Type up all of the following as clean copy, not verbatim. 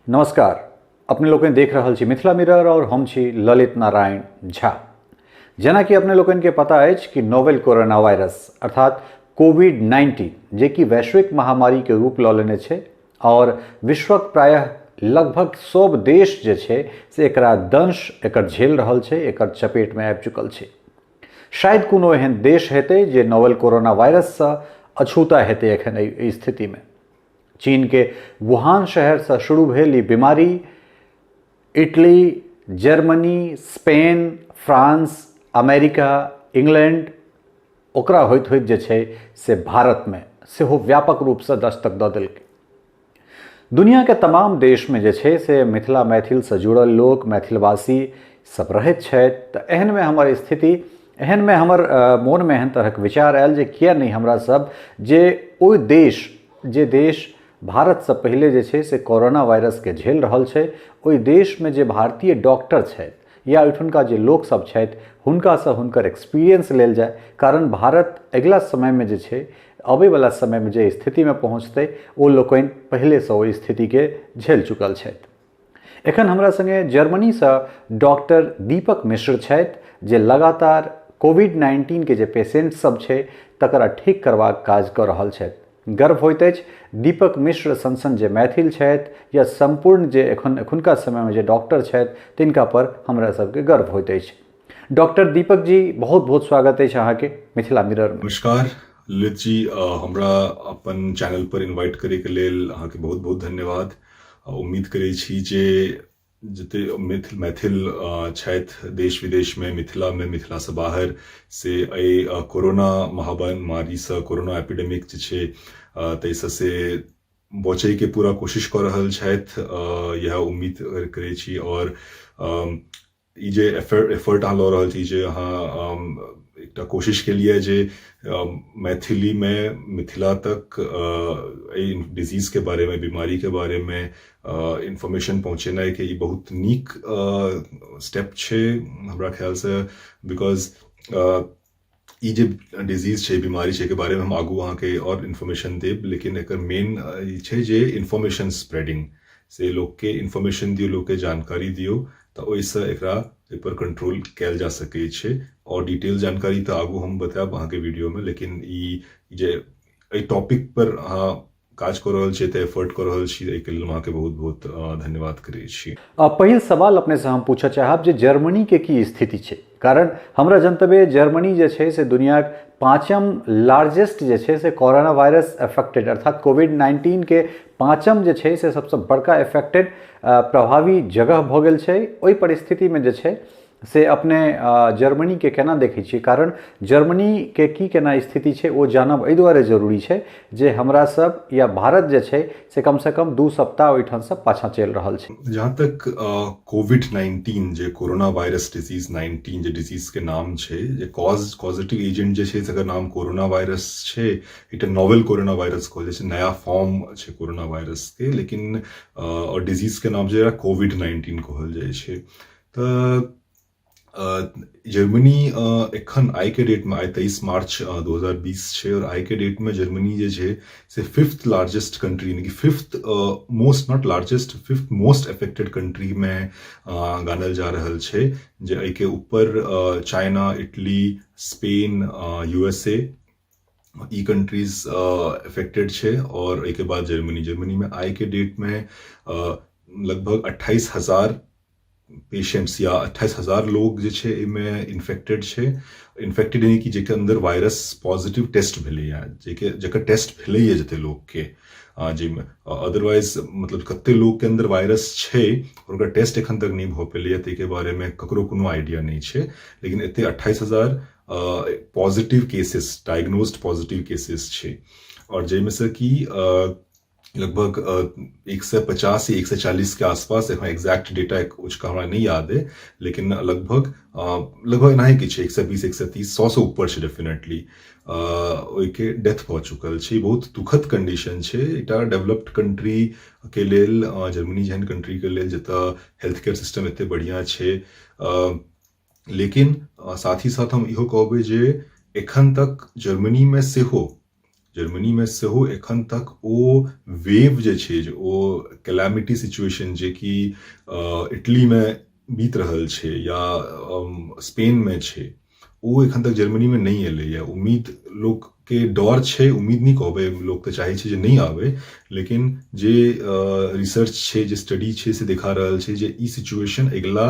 नमस्कार। अपने लोगन देख रहल छी मिथिला मिरर और हम छी ललित नारायण झा। जेना कि अपने लोगन के पता अछि कि नोवेल कोरोना वायरस अर्थात कोविड-19 जे कि वैश्विक महामारी के रूप लऽ लेने छै और विश्वक प्रायः लगभग सब देश जे छै से एकरा दंश एकर झेल रहल छै, एकर चपेट में आबि चुकल छै। शायद कोनो एहन देश हेतै जे नोवेल कोरोना वायरस से अछूता हेतै एखन एहि स्थिति में। चीन के वुहान शहर से शुरू भेल ई बीमारी Italy, Germany, Spain, France, America, England ओकरा होइत होइत जे छै से भारत में सेहो व्यापक रूप से दस्तक दऽ देलकै। दुनिया के तमाम देश में जे छै से मिथिला मैथिल से जुड़ल लोक, मैथिलवासी सब रहैत छथि। तऽ एहन में हमर स्थिति, एहन में हमर मोन में एहन तरहक विचार आयल जे किया नहीं हमरा सब जे ओहि देश, जे देश भारत से पहले जे छै से कोरोना वायरस के झेल रहल छै, ओहि देश में जे भारतीय डॉक्टर छथि या ओहिठुनका जे लोक सब छथि हुनका से हुनकर एक्सपीरियंस लेल जाय। कारण भारत अगिला समय में जे छै, आबे वाला समय में जे स्थिति में पहुँचतै ओ लोकनि पहले से ओहि स्थिति के झेल चुकल छथि। एखन हमरा संगे जर्मनी से डॉक्टर दीपक मिश्र छथि जे लगातार कोविड-19 के जे पेशेंट सब छै तकरा ठीक करबाक काज कऽ रहल छथि। गर्व होइत अछि दीपक मिश्र सन जे मैथिल छथि या संपूर्ण जे एखुनका समय में जे डॉक्टर छथि तिनका पर हमरा सबके गर्व होइत अछि। डॉक्टर दीपक जी, बहुत बहुत स्वागत अछि अहाँके मिथिला मिरर में। नमस्कार ललित जी, हमरा अपन चैनल पर इनवाइट करे के लेल अहाँके बहुत बहुत धन्यवाद। उम्मीद करै छी जे जते मैथिल छथि देश विदेश में, मिथिला में, मिथिला से बाहर से एहि कोरोना महामारी से, कोरोना एपिडेमिक जे छै ताहिसँ से बचै के पूरा कोशिश कऽ रहल छथि, यह उम्मीद करै छी। और ई जे एफर्ट अहाँ लऽ रहल छी, जे अहाँ एकटा कोशिश के लिए जे मैथिली में मिथिला तक डिजीज के बारे में, बीमारी के बारे में इंफॉर्मेशन पहुँचेनाइ के ई बहुत नीक स्टेप छै हमरा ख्याल से। बिकॉज ई जे डिजीज छै, बीमारी छै के बारे में हम आगू अहाँके और इन्फॉर्मेशन देब, लेकिन एकर मेन ई छै जे इन्फॉर्मेशन स्प्रेडिंग से लोग के इन्फॉर्मेशन दियो, लोग के जानकारी दियो, तऽ ओहिसँ एकरा पर कंट्रोल कैल जा सकै छै। और डिटेल जानकारी तो आगू हम बतायब अहाँके वीडियो में, लेकिन ई जे एहि टॉपिक पर अहाँ काज कर रहल छी, एफर्ट कर रहल छी, एहिके लेल अहाँके बहुत बहुत धन्यवाद करै छी। पहिल सवाल अपने से हम पूछऽ चाहब जे जर्मनी के की स्थिति छै। कारण हमरा जनतबे जर्मनी जे छै से दुनिया पांचम लार्जेस्ट जे छै से कोरोना वायरस अफेक्टेड अर्थात कोविड-19 के पांचम जे छै से सबसे बड़का अफेक्टेड प्रभावी जगह भऽ गेल छै। ओहि परिस्थिति में जे छै से अपने जर्मनी के केना देखै छियै? कारण जर्मनी के की केना स्थिति छै ओ जानब एहि दुआरे जरूरी छै जे हमरा सब या भारत जे छै से कम से कम 2 सप्ताह ओहिठाम से पाछा चलि रहल छै। जहाँ तक कोविड-19 जे कोरोना वायरस डिजीज 19 जे डिजीज के नाम छै, जे कॉजेटिव एजेंट जे छै तकर नाम कोरोना वायरस छै। एकटा नोवेल कोरोना वायरस कहल जाइ छै, नया फॉर्म छै कोरोना वायरस के, लेकिन और डिजीज के नाम जे कोविड-19 कहल जाइ छै। तऽ जर्मनी एखन आई के डेट में, आई 23 मार्च 2020 छै, और आई के डेट में जर्मनी जे छै से 5th लार्जेस्ट कंट्री, यानी कि 5th most, not largest, 5th most affected country में गानल जा रहल छै। जे एहि के ऊपर चाइना, इटली, स्पेन, यूएसए ई कंट्रीज अफेक्टेड छे, और एहि के बाद जर्मनी में आई के डेट में लगभग 28,000 पेशेंट्स या 28,000 लोग जे छे इमे इन्फेक्टेड छे। इन्फेक्टेड यानी कि जेके अंदर वायरस पॉजिटिव टेस्ट भेले, या जेकर टेस्ट भेले ये जते लोग के जिम अदरवाइज मतलब कते लोग के अंदर वायरस छे और उनका टेस्ट एखन तक नहीं भ पेले, ते के बारे में ककरो कोनो आइडिया नहीं छे। लेकिन एते 28,000 positive cases, diagnosed positive cases छे, और जेमे से कि लगभग 150 या 140 के आसपास, एग्जैक्ट डेटा उसका हमरा नहीं याद है, लेकिन लगभग नहीं कि 120, 130, 100 से ऊपर है डेफिनेटली ओके डेथ भ चुकल है। बहुत दुखद कंडीशन है। एकटा डेवलप्ड कंट्री के लेल, जर्मनी जहन कंट्री के लेल जतऽ हेल्थ केयर सिस्टम एते बढ़िया है, लेकिन साथ ही साथ हम इहो कहबे जे एखन तक जर्मनी में सेहो जर्मनी में सेहो एखन तक ओ वेव जे छै जे ओ कैलामिटी सिचुएशन जे कि इटली में बीत रहल छै या स्पेन में छै ओ एखन तक जर्मनी में नहीं एलैए। उम्मीद लोग के डर छै, उम्मीद नहीं कहबै, लोग तो चाहे छै जे नहीं आवे, लेकिन जे रिसर्च छै, जे स्टडी छै से देखा रहल छै जे ई सिचुएशन अगला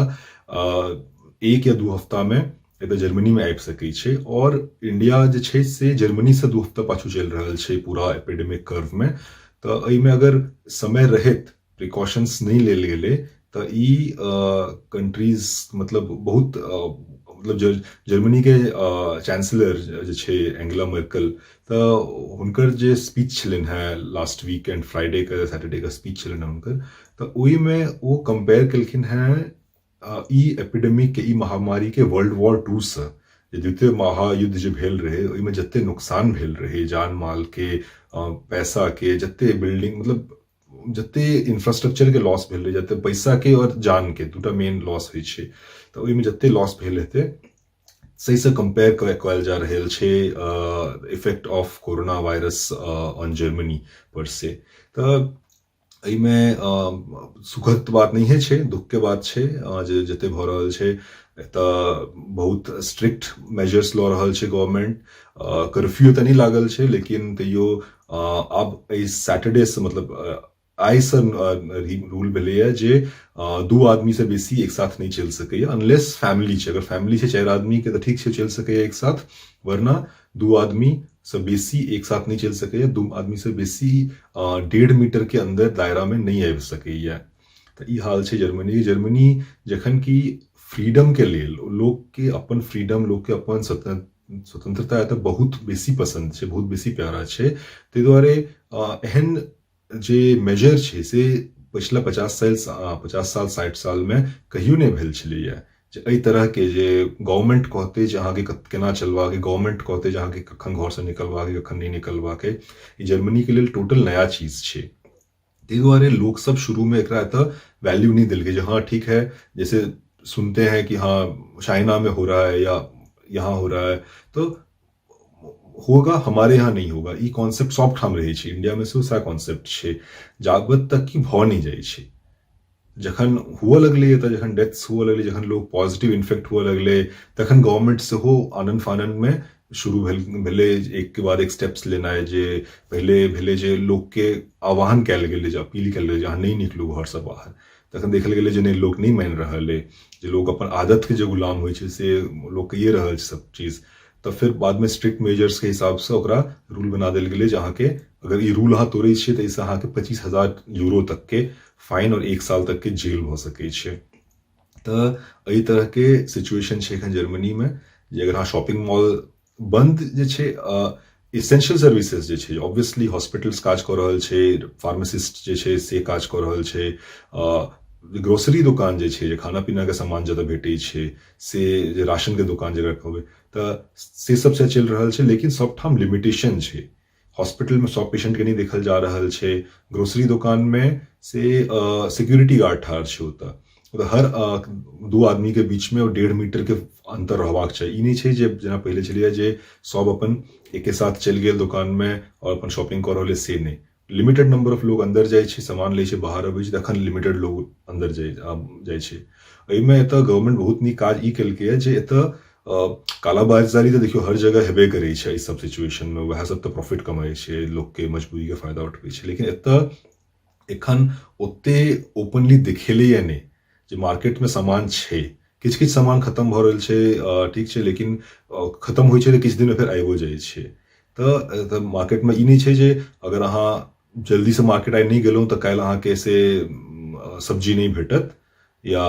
1 या 2 हफ्ता में एतऽ जर्मनी में आबि सकै छै और इंडिया जे छै से जर्मनी से 2 हफ्ता पाछू चलि रहल छै पूरा एपिडेमिक कर्व में। तऽ एहिमे अगर समय रहैत प्रिकॉशंस नहीं लेल गेलै तऽ ई कंट्रीज मतलब बहुत मतलब जर्मनी के चांसलर जे छै एंगेला मर्कल, तऽ हुनकर जे स्पीच छलनि हैं लास्ट वीकेंड फ्राइडे के सैटरडे का स्पीच छलनि हैं हुनकर, तऽ ओहिमे ओ कंपेयर केलखिन हैं ई एपिडेमिक के, ई महामारी के वर्ल्ड वॉर 2 से। जे द्वितीय महायुद्ध जे भेल रहे ओहिमे जते नुकसान भेल रहे, जान माल के, पैसा के, जते बिल्डिंग मतलब जते इंफ्रास्ट्रक्चर के लॉस भेल रहे, जते पैसा के और जान के दूटा मेन लॉस होइ छै, तऽ ओहिमे जते लॉस भेल हेतै सही से कंपेयर कयल जा रहल छै effect of corona virus on Germany पर से। तऽ एहिमे सुखद बात नहीं छै, दुख के बात छै जे जते भऽ रहल छै। एतऽ बहुत स्ट्रिक्ट मेजर्स लऽ रहल छै गवर्नमेंट, कर्फ्यू तऽ नहीं लागल छै लेकिन तैयो आब एहि सैटरडे से मतलब आइ से रूल भेलैए जे 2 आदमी से बेसी एक साथ नहीं चल सकैए अनलेस फैमिली छै। अगर फैमिली छै 4 आदमी के तऽ ठीक छै चल सकैए एक साथ, वरना 2 आदमी से बेसी एक साथ नहीं चल सकैए, 2 आदमी से बेसी 1.5 मीटर के अंदर दायरा में नहीं आबि सकैए। तऽ ई हाल छै जर्मनी। जर्मनी जखन कि फ्रीडम के लेल लोग के अपन फ्रीडम, लोग के अपन स्वतंत्रता एतऽ बहुत बेसी पसंद छै, बहुत बेसी प्यारा छै, ताहि दुआरे एहन जे मेजर छै से पिछला 50 साल 60 साल में कहियो नहीं भेल छलैए। जे एहि तरह के जे गवर्नमेंट कहते जे अहाँके केना चलबा के, गवर्नमेंट कहते जे अहाँके कखन घर से निकलबा के कखन नहीं निकलबा के, ई जर्मनी के लेल टोटल नया चीज छै। ताहि दुआरे लोग सब शुरू में एकरा एतऽ वैल्यू नहीं देलकै जे हाँ ठीक है, जैसे सुनते हैं कि हाँ चाइना में हो रहा है या यहाँ हो रहा है तो होगा, हमारे यहाँ नहीं होगा। ई कॉन्सेप्ट सब ठाम रहे छै, इंडिया में से सएह कॉन्सेप्ट छै, जाबत तक कि भऽ नहीं जाइ छै। जखन हुआ लगलै तऽ जखन डेथ्स हुआ लगलै, जखन लोग पॉजिटिव इन्फेक्ट हुआ लगलै, तखन गवर्नमेंट सेहो आनन फानन में शुरू भेलै एक के बाद एक स्टेप्स लेनाइ। जे पहले भेलै जे लोग के आह्वान कयल गेलै, जे अपील कयल गेलै जे अहाँ नहीं निकलू घर से बाहर, तखन देखल गेलै जे नहीं लोग नहीं मानि रहल अइ, जे लोग अपन आदत के जे गुलाम होइ छै से लोग कहिए रहल छै सब चीज। तऽ फिर बाद में स्ट्रिक्ट मेजर्स के हिसाब से ओकरा रूल बना देल गेलै जे अहाँके अगर ई रूल अहाँ तोड़ै छियै तऽ एहिसँ अहाँके 25,000 यूरो तक के फाइन और 1 साल तक के जेल भऽ सकै छै। तऽ एहि तरह के सिचुएशन छै एखन जर्मनी में, जे अगर अहाँ शॉपिंग मॉल बंद जे छै, एसेंशियल सर्विसेज जे छै, ऑब्वियसली हॉस्पिटल्स काज कऽ रहल छै, फार्मासिस्ट जे छै से काज कऽ रहल छै, ग्रोसरी दुकान जे छै, जे खाना पीना के सामान जतऽ भेटै छै से, जे राशन के दुकान जगह कहबै तऽ से सब से चलि रहल छै, लेकिन सब ठाम लिमिटेशन छै। हॉस्पिटल में 100 पेशेंट के नहीं देखल जा रहल छै, ग्रोसरी दुकान में से सिक्योरिटी गार्ड ठार छै ओतऽ, हर 2 आदमी के बीच में 1.5 मीटर के अंतर रहबाक चाहिए। ई नहीं छै जे जेना पहले छलिए जे सब अपन एके साथ चलि गेल दुकान में और अपन शॉपिंग कऽ रहल, से नहीं, लिमिटेड नंबर ऑफ लोग अंदर जाइ छै, सामान लै छै, बाहर अबै छै, तखन लिमिटेड लोग अंदर जाइ छै। एहिमे एतऽ गवर्नमेंट बहुत नीक काज ई केलकै है जे एतऽ कालाबाजारी तऽ देखियो हर जगह हेबे करै छै, ई सब सिचुएशन में वएह सब तऽ प्रॉफिट कमाइ छै, लोग के मजबूरी के फायदा उठबै छै, लेकिन एतऽ एखन ओते ओपनली दिखेलैए नहीं जे मार्केट में सामान छै। किछु किछु सामान खत्म भऽ रहल छै, ठीक छै, लेकिन खत्म होइ छै तऽ किछु दिन में फेर आबिओ जाइ छै। तऽ मार्केट में ई नहीं छै जे अगर अहाँ जल्दी से मार्केट आइ नहीं गेलहुँ तऽ काल्हि अहाँके से सब्जी नहीं भेटत या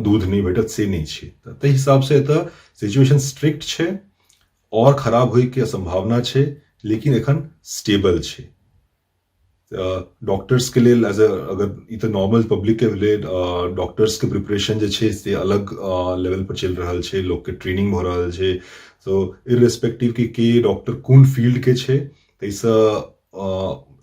दूध नहीं भेटत, से नहीं छै। ताहि हिसाब से एतऽ सिचुएशन स्ट्रिक्ट छै और खराब होइ के संभावना छै, लेकिन एखन स्टेबल छै। डॉक्टर्स के लेल एज अगर ई तऽ नॉर्मल पब्लिक के लेल डॉक्टर्स के प्रिपरेशन जे छै से अलग लेवल पर चलि रहल छै, लोग के ट्रेनिंग भऽ रहल छै। सो इररेस्पेक्टिव के डॉक्टर कोन फील्ड के छै, ताहिसँ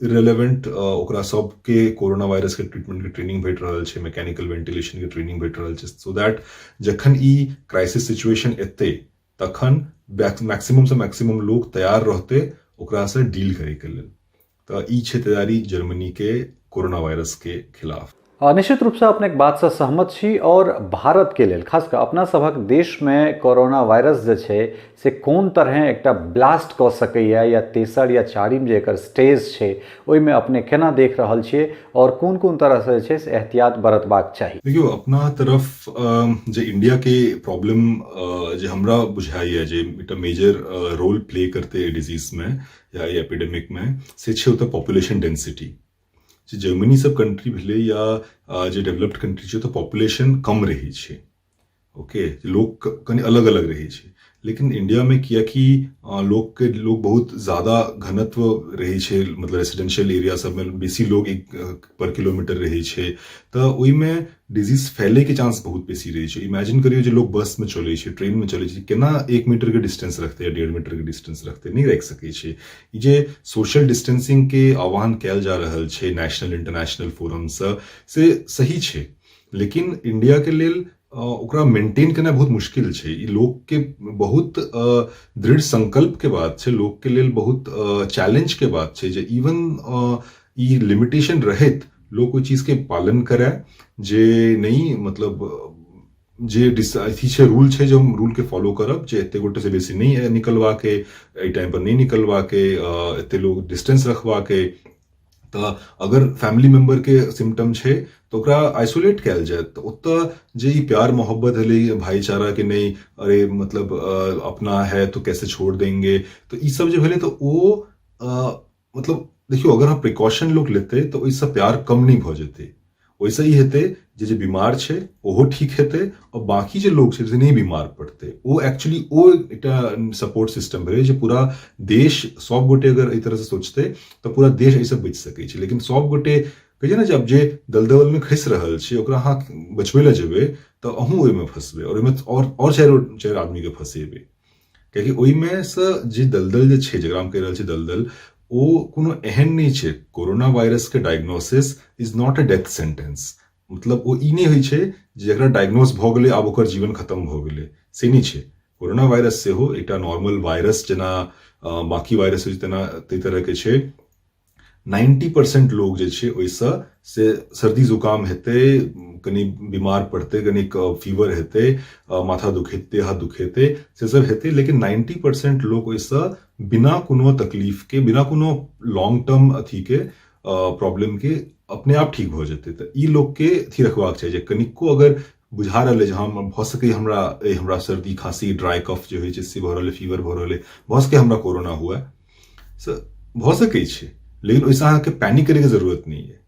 इरेलेवेंट ओकरा सबके कोरोना वायरस के ट्रीटमेंट के ट्रेनिंग भेट रहल छै, मैकेनिकल वेंटिलेशन के ट्रेनिंग भेट रहल छै, सो दैट जखन ई क्राइसिस सिचुएशन एतै तखन मैक्सिमम से मैक्सिमम लोग तैयार रहते ओकरा से डील करे के लेल। तो ई छै तैयारी जर्मनी के कोरोना वायरस के खिलाफ। निश्चित रूप से अपने एक बात से सहमत छी और भारत के लेल खास कर अपना सभक देश में कोरोना वायरस जे छै से कोन तरह एकटा ब्लास्ट क सकैया या तेसर या चारिम जे एकर स्टेज छै ओहि में अपने केना देख रहल छियै और कोन कोन तरह से जे छै से एहतियात बरतबाक चाही। देखियो अपना तरफ जे इंडिया के प्रॉब्लम जे हमरा बुझाइए जे एकटा मेजर रोल प्ले करते डिजीज में या एपिडेमिक में से छै ओतऽ पॉपुलेशन डेंसिटी। जे जर्मनी सब कंट्री भेलै या जे डेवलप्ड कंट्री छै तऽ पॉपुलेशन कम रहै छै, ओके, लोग कनी अलग अलग रहै छै। लेकिन इंडिया में कियाकि लोग बहुत ज्यादा घनत्व रहै छै, मतलब रेसिडेंशियल एरिया सब में बेसी लोग एक पर किलोमीटर रहै छै, तऽ ओहि में डिजीज फैले के चांस बहुत बेसी रहै छै। इमेजिन करियो जे लोग बस में चलै छै, ट्रेन में चलै छै, केना 1 मीटर के डिस्टेंस रखते या 1.5 मीटर के डिस्टेंस रखते, नहीं रख सकै छै। ई जे सोशल डिस्टेंसिंग के आह्वान कयल जा रहल छै नेशनल इंटरनेशनल फोरम से सही छै, लेकिन इंडिया के लेल ओकरा मेंटेन करना बहुत मुश्किल छै। ई लोग के बहुत दृढ़ संकल्प के बात छै, लोग के लेल बहुत चैलेंज के बात छै जे इवन ई लिमिटेशन रहत लोग कोई चीज के पालन करे जे नहीं, मतलब जे अथी छै रूल छै जो हम रूल के फॉलो करब, जे एते गोटे से बेसी नहीं निकलवा के, एहि टाइम पर नहीं निकलवा के, एते लोग डिस्टेंस रखवा के, तो अगर फैमिली मेंबर के सिम्टम छै तो ओकरा आइसोलेट कयल जाए। तो ओतऽ जे ई प्यार मोहब्बत हले भाईचारा के नहीं, अरे मतलब अपना है तो कैसे छोड़ देंगे, तो ई सब जे भेले तो ओ मतलब देखियो अगर हम प्रिकॉशन लोग लेते तो ओइसे प्यार कम नहीं भ जेते। वैसे ही हेते जे बीमार छै ओहो ठीक हेते और बाकी जे लोग छै जे नहीं बीमार पड़ते ओ एक्चुअली ओ एकटा सपोर्ट सिस्टम भेलै जे पूरा देश सब गोटे अगर एहि तरह से सोचते तो पूरा देश ऐसे बच सकै छै। लेकिन सब गोटे कहिए ना जब जे दलदल में खसि रहल छै ओकरा अहाँ बचबै लए जेबै तऽ अहूँ ओहिमे फंसबै और ओहिमे और चारि आदमी के फंसेबै, कियाकि ओहिमे से जे दलदल जे छै जकरा हम कहि रहल छी दलदल, ओ कोनो एहन नहीं छै। कोरोना वायरस के diagnosis is not a death sentence, मतलब ओ ई नहीं होइ छै जकरा डायग्नोस भ गेलै आब ओकर जीवन खत्म भ गेलै, से नहीं छै। कोरोना वायरस सेहो एकटा नॉर्मल वायरस जेना बाकी वायरस होइ तेना तै तरह के छै। 90% लोग जे छै ओहिसँ से सर्दी जुकाम हेतै, कनी बीमार पड़ते, कनी फीवर हेतै, माथा दुखेते, हाथ दुखेते, से सब हेतै, लेकिन 90% लोग ओहिसँ बिना कोनो तकलीफ के, बिना कोनो लॉन्ग टर्म अथी के प्रॉब्लम के अपने आप ठीक भ जेतै। तऽ ई लोग के अथी रखबाक चाही जे कनिको अगर बुझा रहल है जे हम भ सकै हमरा सर्दी खांसी ड्राई कफ जे होइ छै से भ रहल है, फीवर भ रहल है, भ सकै हमरा कोरोना हुआ से भ सकै छै, लेकिन वैसा अहाँके पैनिक करे की जरूरत नहीं है।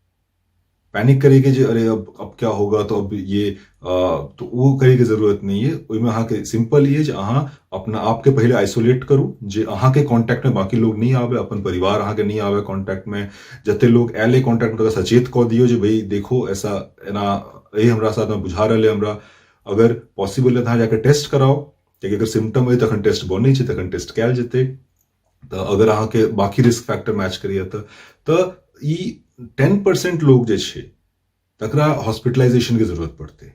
पैनिक करे के जे अरे अब क्या होगा तो अब ये तो वो करे के जरूरत नहीं है। ओहिमे अहाँके सिंपल ये जे अहाँ अपना आप के पहले आइसोलेट करू, जे अहाँके कांटेक्ट में बाकी लोग नहीं आवे, अपन परिवार अहाँके नहीं आवे कांटेक्ट में, जते लोग एले कांटेक्ट में सचेत कऽ दियो जे भाई देखो ऐसा एना यही हमरा साथ में बुझा रहल है हमरा, अगर पॉसिबल है तऽ अहाँ जाके टेस्ट कराओ, कियाकि अगर सिम्टम है तखन टेस्ट बनै छै, तखन टेस्ट कयल जेतै। तो अगर अहाँके बाकी रिस्क फैक्टर मैच करिए तो ई 10% लोग जे छै तकरा हॉस्पिटलाइजेशन के जरूरत पड़ते,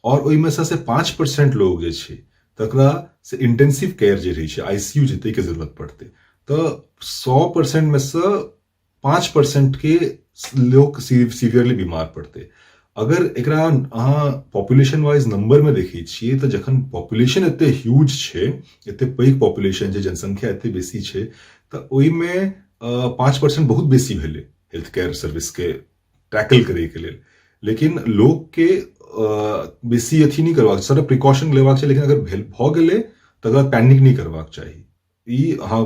और ओहिमे से 5% लोग जे छै तकरा से इंटेंसिव केयर जे रहै छै आईसीयू जे के जरूरत पड़ते। तो 100% में से 5% के लोग सीवियरली बीमार पड़ते। अगर एकरा अहाँ पॉपुलेशन वाइज नंबर में देखै छियै तऽ जखन पॉपुलेशन एते ह्यूज छै, एते पैघ पॉपुलेशन छै, जनसंख्या एते बेसी छै, तऽ ओहिमे 5% बहुत बेसी भेलै हेल्थ केयर सर्विस के टैकल करे के लेल। लेकिन लोग के बेसी अथी नहीं करबाक, सारा प्रिकॉशन लेबाक छै, लेकिन अगर भ गेलै तकर बाद पैनिक नहीं करबाक चाही। ई अहाँ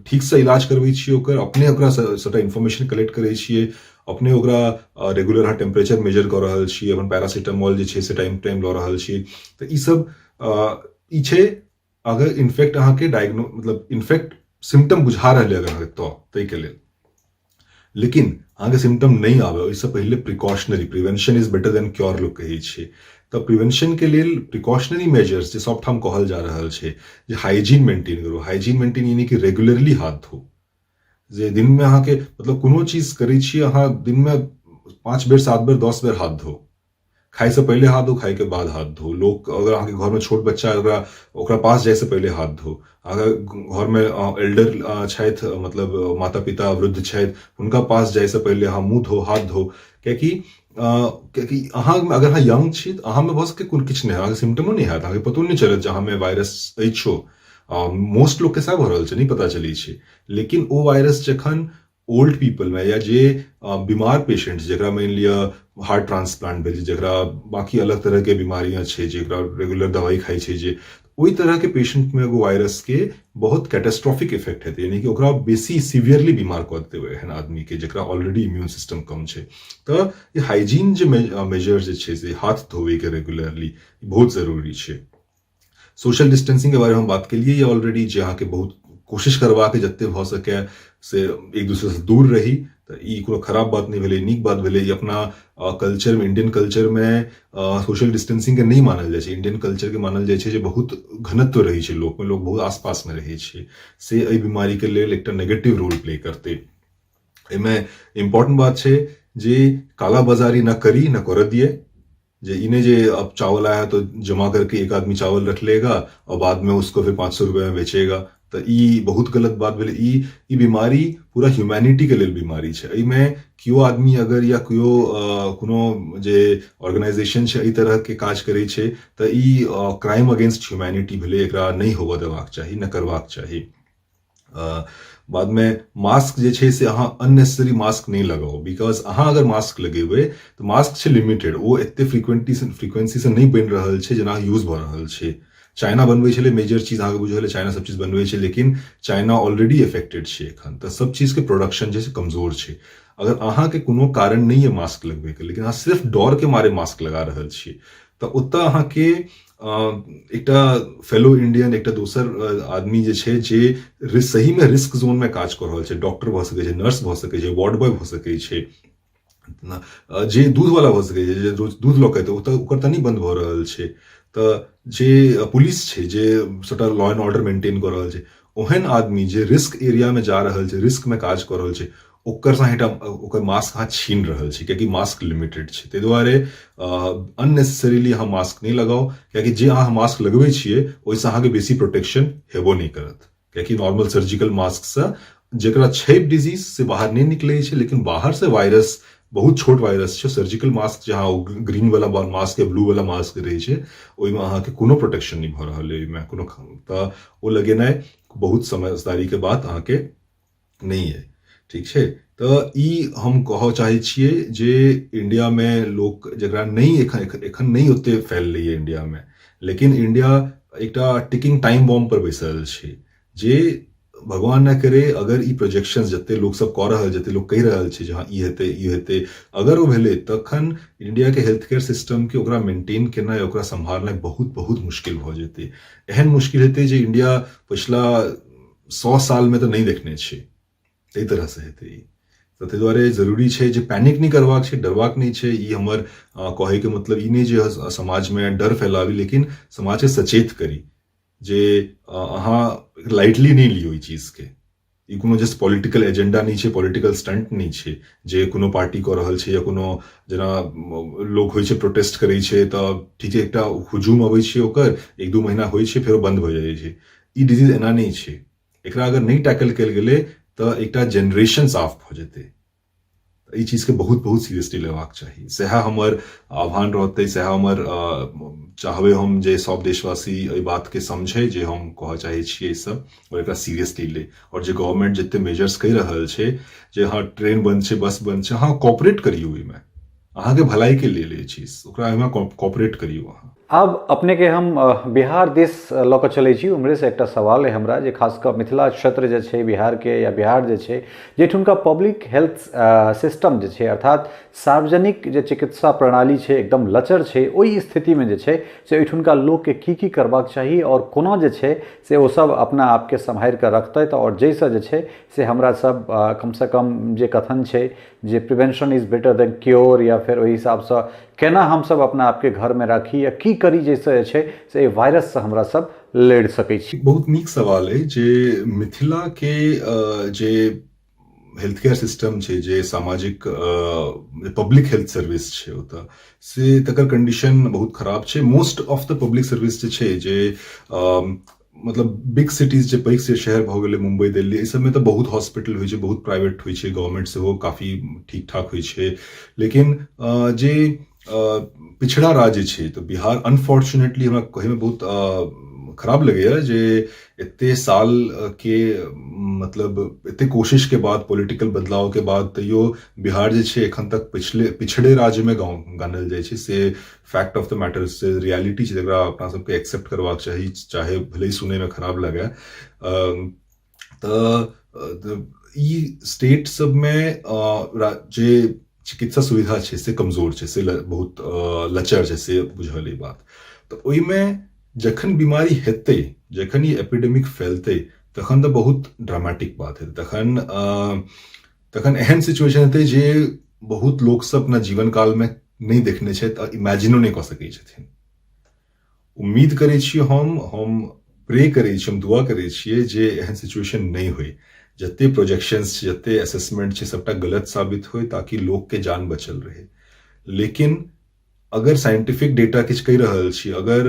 ठीक से इलाज करबै छियै, ओकर अपने ओकरा सबटा इन्फॉर्मेशन कलेक्ट करै छियै, अपने ओकरा रेगुलर अहाँ टेम्परेचर मेजर कऽ रहल छियै, अपन पैरासीटामोल जे छै से टाइम लऽ रहल छियै, तऽ ई सब ई छै। अगर इन्फेक्ट अहाँके मतलब इन्फेक्ट सिम्टम बुझा रहल है अगर अहाँके ताहि के लेल, लेकिन अहाँके सिम्टम नहीं आवे ओहिसँ पहले precautionary prevention is better than cure लोग कहै छै। तऽ प्रिवेंशन के लेल प्रिकॉशनरी मेजर्स जे सब ठाम कहल जा रहल छै, जे हाइजीन मेंटेन करू। हाइजीन मेंटेन यानी कि रेगुलरली हाथ धो, जे दिन में अहाँके मतलब कोनो चीज करै छियै अहाँ दिन में 5 बेर 7 बेर 10 बेर हाथ धो, खाए से पहले हाथ धो, खाए के बाद हाथ धो। लोग अगर अहाँके घर में छोट बच्चा ओकरा पास जाए से पहले हाथ धो। अगर घर में एल्डर छथि, मतलब माता पिता वृद्ध छथि, हुनका पास जाए से पहले अहाँ मुंह धो, हाथ धो। कियाकि अहाँ अगर अहाँ यंग छी तऽ अहाँ में भऽ सकै किछु नहि, अहाँके सिम्टमो नहीं हैत, अहाँके पतो नहीं चलत जे अहाँ में वायरस अछि। मोस्ट लोग के सएह भऽ रहल छै, नहीं पता चलै छै। लेकिन ओ वायरस जखन ओल्ड पीपल में या जे बीमार पेशेंट जकरा मान लिअ हार्ट ट्रांसप्लांट भेल, जकरा बाकी अलग तरह के बीमारियां छै, जकरा रेगुलर दवाई खाई छै, जे ओई तरह के पेशेंट में एगो वायरस के बहुत कैटास्ट्रोफिक इफेक्ट हेतै, यानी कि ओकरा बेसी सीवियरली बीमार कऽ देतै एहन आदमी के जकरा ऑलरेडी इम्यून सिस्टम कम छै। तऽ ये हाइजीन जे मेजर जे छै से हाथ धोवे के रेगुलरली बहुत जरूरी छै। सोशल डिस्टेंसिंग के बारे में हम बात के लिए ऑलरेडी, जे अहाँके बहुत कोशिश करवा के जते भऽ सके से एक दूसरे से दूर रही। तऽ ई कोनो खराब बात नहीं भेलै, नीक बात भेलै। ई अपना कल्चर में, इंडियन कल्चर में सोशल डिस्टेंसिंग के नहीं मानल जाइ छै। इंडियन कल्चर के मानल जाइ छै जे बहुत घनत्व रहै छै लोक में, लोग बहुत आसपास में रहै छै, से एहि बीमारी के लेल एकटा नेगेटिव रोल प्ले करतै। एहिमे इम्पोर्टेंट बात छै जे काला बाजारी ना करी ना कर दिए। जे इन्हें जे अब चावल आया तो जमा करके एक आदमी चावल रख लेगा और बाद में उसको फिर 500 रुपए में बेचेगा, तो ई बहुत गलत बात भेलै। ई बीमारी पूरा ह्यूमैनिटी के लेल बीमारी छै। एहिमे कियो आदमी अगर या कियो कोनो जे ऑर्गेनाइजेशन छै एहि तरह के काज करै छै तऽ ई क्राइम अगेंस्ट ह्यूमैनिटी भेलै, एकरा नहीं होबऽ देबाक चाही, न करबाक चाही। बाद में मास्क जे छै से अहाँ अननेसेसरी मास्क नहीं लगाओ, बिकॉज अहाँ अगर मास्क लगेबै तऽ मास्क छै लिमिटेड, ओ एते फ्रीक्वेंसी से नहीं बनि रहल छै जेना यूज भऽ रहल छै। चाइना बनबै छलै मेजर चीज, अहाँके बुझल, चाइना सब चीज बनबै छै, लेकिन चाइना ऑलरेडी इफेक्टेड छै एखन, तऽ सब चीज के प्रोडक्शन जे छै कमजोर छै। अगर अहाँके कोनो कारण नहीं है मास्क लगबै के, लेकिन अहाँ सिर्फ डर के मारे मास्क लगा रहल छियै, तऽ ओतऽ अहाँके एकटा फेलो इंडियन, एकटा दोसर आदमी जे छै जे सही में रिस्क जोन में काज कऽ रहल छै, डॉक्टर भऽ सकै छै, नर्स भऽ सकै छै, वार्ड बॉय भऽ सकै छै, जे दूध वाला भऽ सकै छै, जे रोज दूध लऽ के एतै ओकर तऽ नहीं बंद भऽ रहल छै। तऽ जे पुलिस छै जे सबटा लॉ एंड ऑर्डर मेंटेन कऽ रहल छै, ओहन आदमी जे रिस्क एरिया में जा रहल छै, रिस्क में काज कऽ रहल छै, ओकर ओकर मास्क अहाँ छीन रहल छी, कियाकि मास्क लिमिटेड छै। ताहि दुआरे अननेसेसरीली अहाँ मास्क नहीं लगाओ, कियाकि जे अहाँ मास्क लगबै छियै ओहिसँ अहाँके बेसी प्रोटेक्शन हेबो नहीं करत। कियाकि नॉर्मल सर्जिकल मास्क से जकरा छै डिजीज से बाहर नहीं निकलै छै, लेकिन बाहर से वायरस, बहुत छोट वायरस छै। सर्जिकल मास्क जहाँ ग्रीन वाला मास्क या ब्लू वाला मास्क रहै छै, ओहिमे अहाँके कोनो प्रोटेक्शन नहीं भऽ रहल है, ओहिमे कोनो, तऽ ओ लगेनाइ बहुत समझदारी के बात अहाँके नहीं है, ठीक छै। तऽ ई हम कहऽ चाहै छियै जे इंडिया में लोक जकरा नहीं एखन नहीं ओते फैललै है इंडिया में, लेकिन इंडिया एकटा टिकिंग टाइम बॉम्ब पर बैसल छै, जे भगवान न करे अगर ई प्रोजेक्शंस जते लोग सब कऽ रहल, जते लोग कहि रहल छै जे हाँ ई हेतै, अगर ओ भेलै, तखन इंडिया के हेल्थ केयर सिस्टम के ओकरा मेंटेन केनाइ, ओकरा संभालनाइ बहुत बहुत मुश्किल भऽ जेतै। एहन मुश्किल हेतै जे इंडिया पिछला 100 साल में तो नहीं देखने छै, एहि तरह से हेतै ई। तऽ ताहि दुआरे जरूरी छै जे पैनिक नहीं करबाक छै, डरबाक नहीं छै। ई हमर कहै के मतलब ई नहीं जे समाज में डर फैलावी, लेकिन समाज के सचेत करी जे अहाँ लाइटली नहीं लियो ई चीज के। ई कोनो जस्ट पॉलिटिकल एजेंडा नहीं छै, पॉलिटिकल स्टंट नहीं छै जे कोनो पार्टी कऽ रहल छै, या कोनो जेना लोग होइ छै प्रोटेस्ट करै छै तऽ ठीक है एकटा हुजूम अबै छै, ओकर 1-2 महीना होइ छै, फेर बंद भऽ जाइ छै। ई डिजीज एना नहीं छै, एकरा अगर नहीं टैकल कयल गेलै तऽ एकटा जनरेशन साफ भऽ जेतै। ई चीज के बहुत बहुत सीरियसली लेबाक चाही। सएह हमर आह्वान रहतै, सएह हमर चाहबै हम जे सब देशवासी एहि बात के समझे जे हम कहऽ चाहै छियै ई सब, और एकरा सीरियसली ले। और जे गवर्नमेंट जते मेजर्स कहि रहल छै जे हाँ ट्रेन बंद छै, बस बंद छै, हाँ कॉपरेट करियो, ओहिमे अहाँके भलाई के लेल ई चीज, ओकरा एहिमे कॉपरेट करियो अहाँ। अब अपने के हम बिहार देश लऽ कऽ चलै छी। उम्हरे से एकटा सवाल है हमरा, जे खास कऽ मिथिला क्षेत्र जे छै बिहार के, या बिहार जे छै जेठुनका पब्लिक हेल्थ सिस्टम जे छै, अर्थात सार्वजनिक जे चिकित्सा प्रणाली छै एकदम लचर छै, ओहि स्थितिमे जे छै से ओहिठुनका लोकके की करबाक चाही, और कोना जे छै से ओ सब अपना आपके सम्हारि कऽ रखतै, और जाहिसँ जे छै से हमरा सब कमसँ कम जे कथन छै जे prevention is better than cure, या फिर ओहि हिसाबसँ केना हमसब अपना आपके घरमे राखी, या की करी जाहिसँ जे छै से एहि वायरससँ हमरा सब लड़ि सकै छी। बहुत नीक सवाल है जे मिथिला के जे हेल्थकेयर सिस्टम છે જે સામાજિક પબ્લિક હેલ્થ સર્વિસ છે હોતા से तकर कंडीशन बहुत खराब છે most of the public service जे छै जे मतलब बिग सिटीज जे पैघ से शहर भऽ गेलै मुंबई दिल्ली एहि सबमे तऽ बहुत हॉस्पिटल होइ छै बहुत प्राइवेट होइ छै गवर्नमेंट सेहो काफी ठीक ठाक होइ छै लेकिन जे पिछड़ा राज्य छै तो बिहार अनफॉर्चुनेटली हमरा कहैमे बहुत खराब लगैए जे एते साल के मतलब एते कोशिश के बाद पॉलिटिकल बदलाव के बाद तैयो बिहार जे छै एखन तक पिछड़े राज्य में गानल जाइ छै से फैक्ट ऑफ द मैटर से रियलिटी छै जकरा अपना सबके एक्सेप्ट करबाक चाही चाहे भले ही सुनै में खराब लगे तऽ ई स्टेट सबमे जे चिकित्सा सुविधा छै से कमजोर छै से बहुत लचर छै से बुझल ई बात तऽ ओहिमे जखन बीमारी हेतै जखन ई एपिडेमिक फैलतै तखन तऽ बहुत ड्रामेटिक बात हेतै तखन एहन सिचुएशन हेतै जे बहुत लोक सब अपना जीवन काल में नहीं देखने छै तऽ इमेजिनो नहीं कऽ सकै छथिन उम्मीद करै छियै हम प्रे करै छियै हम दुआ करै छियै जे एहन सिचुएशन नहीं होय जते प्रोजेक्शंस जते असेसमेंट छै सबटा गलत साबित होय ताकि लोक के जान बचल रहे लेकिन अगर साइंटिफिक डेटा किछु कहि रहल छी अगर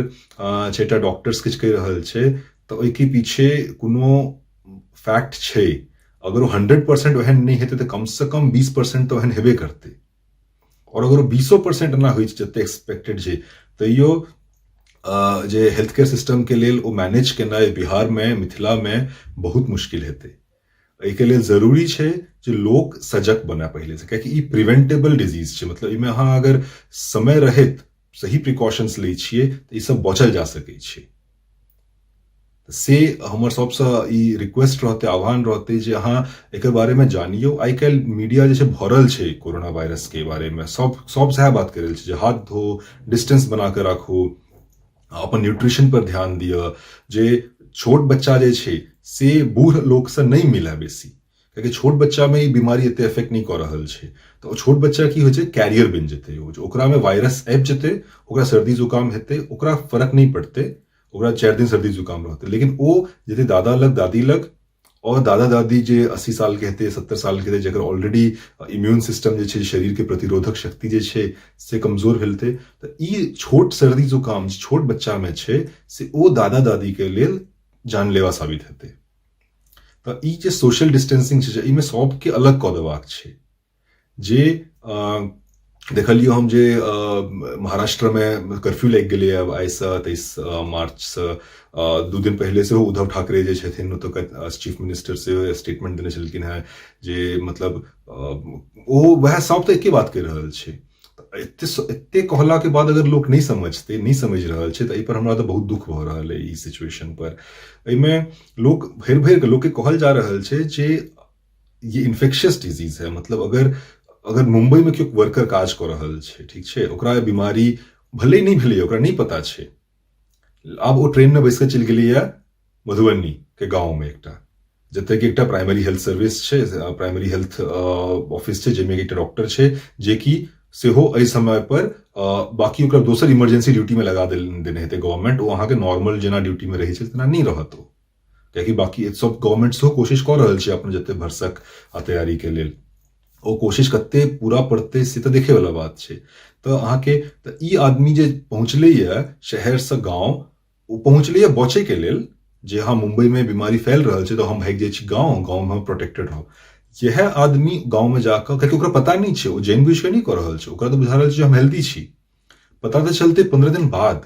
छेटा डॉक्टर्स किछु कहि रहल छै तऽ ओहिके पीछे कोनो फैक्ट छै अगर वो 100% ओहन नहीं हेतै तऽ कम से कम 20% तो ओहन हेबे करतै और अगर वो 20% ना होइ जते एक्सपेक्टेड छै तैयो जे हेल्थ केयर सिस्टम के लेल ओ मैनेज केनाइ बिहार में मिथिला में बहुत मुश्किल हेतै एहिके लेल जरूरी छै जे लोक सजग बने पहले से कियाकि ई प्रिवेंटेबल डिजीज छै मतलब इमे अहाँ अगर समय रहैत सही प्रिकॉशंस लै छियै तऽ ई सब बचल जा सकै छै से हमर सबसँ ई रिक्वेस्ट रहते आह्वान रहते जे अहाँ एकर बारे में जानियो आइ काल्हि मीडिया जे छै भरल छै कोरोना वायरस के बारे में सब सएह बात कर रहल छै जे हाथ धो डिस्टेंस बना के राखू अपन न्यूट्रिशन पर ध्यान दिअ जे छोट बच्चा जे छै से बूढ़ लोग से नहीं मिले बेसी कियाकि छोट बच्चा में ई बीमारी एते इफेक्ट नहीं कर रहल छै तऽ छोट बच्चा की होइ छै कैरियर बनि जेतै ओकरा में वायरस आबि जेतै ओकरा सर्दी जुकाम हेतै ओकरा फर्क नहीं पड़तै ओकरा 4 दिन सर्दी जुकाम रहतै लेकिन ओ जेते दादा लग दादी लग और दादा दादी जे 80 साल के हेतै 70 साल के हेतै जकर ऑलरेडी इम्यून सिस्टम जे छै शरीर के प्रतिरोधक शक्ति जे छै से कमजोर भेलतै तऽ ई छोट सर्दी जुकाम छोट बच्चा में छै से ओ दादा दादी के लेल जानलेवा साबित हेतै तऽ ई जे सोशल डिस्टेंसिंग छै एहिमे सबके अलग कऽ देबाक छै जे देखलियो हम जे महाराष्ट्र में कर्फ्यू लागि गेलै अब आइसँ 23 मार्चसँ 2 दिन पहले से उद्धव ठाकरे जे छथिन ओतुका चीफ मिनिस्टर से स्टेटमेंट देने छलखिन हैं जे मतलब ओ वह सब तऽ एके बात कहि रहल छै एते कहला के बाद अगर लोग नहीं समझ रहल छै तऽ एहि पर हमरा तऽ बहुत दुख भऽ रहल है ई सिचुएशन पर एहिमे लोग भरि के लोग के कहल जा रहल छै जे ये इन्फेक्शियस डिजीज है मतलब अगर मुंबई में क्यों वर्कर काज कर रहल छै ठीक छै ओकरा बीमारी भले नहीं भेलै ओकरा नहीं पता छै आब वो ट्रेन में बैस के चलि गेलै मधुबनी के गाँव में एकटा जतय कि एकटा प्राइमरी हेल्थ सर्विस छै प्राइमरी हेल्थ ऑफिस छै जाहिमे एकटा डॉक्टर छै जे कि सेहो एहि समय पर बाकी ओकरा दोसर इमरजेंसी ड्यूटी में लगा देने हेतै गवर्नमेंट ओ अहाँके नॉर्मल जेना ड्यूटी में रहै छै तेना नहीं रहत ओ कियाकि बाकी सब गवर्नमेंट सेहो कोशिश कऽ रहल छै अपन जते भरसक आ तैयारी के लेल ओ कोशिश कते पूरा पड़तै से तऽ देखे वाला बात छै तऽ अहाँके तऽ ई आदमी जे पहुँचलैए शहरसँ गाँव ओ पहुँचलैए बचै के लेल जे हाँ मुंबई में बीमारी फैल रहल छै तऽ हम भागि जाइ छी गाँव में प्रोटेक्टेड रहब यह आदमी गाँव में जाकर कियाकि ओकरा पता नहीं छै ओ जानबूझ के नहीं कर रहल छै ओकरा तऽ बुझा रहल छै हम हेल्दी छी पता तऽ चलते 15 दिन बाद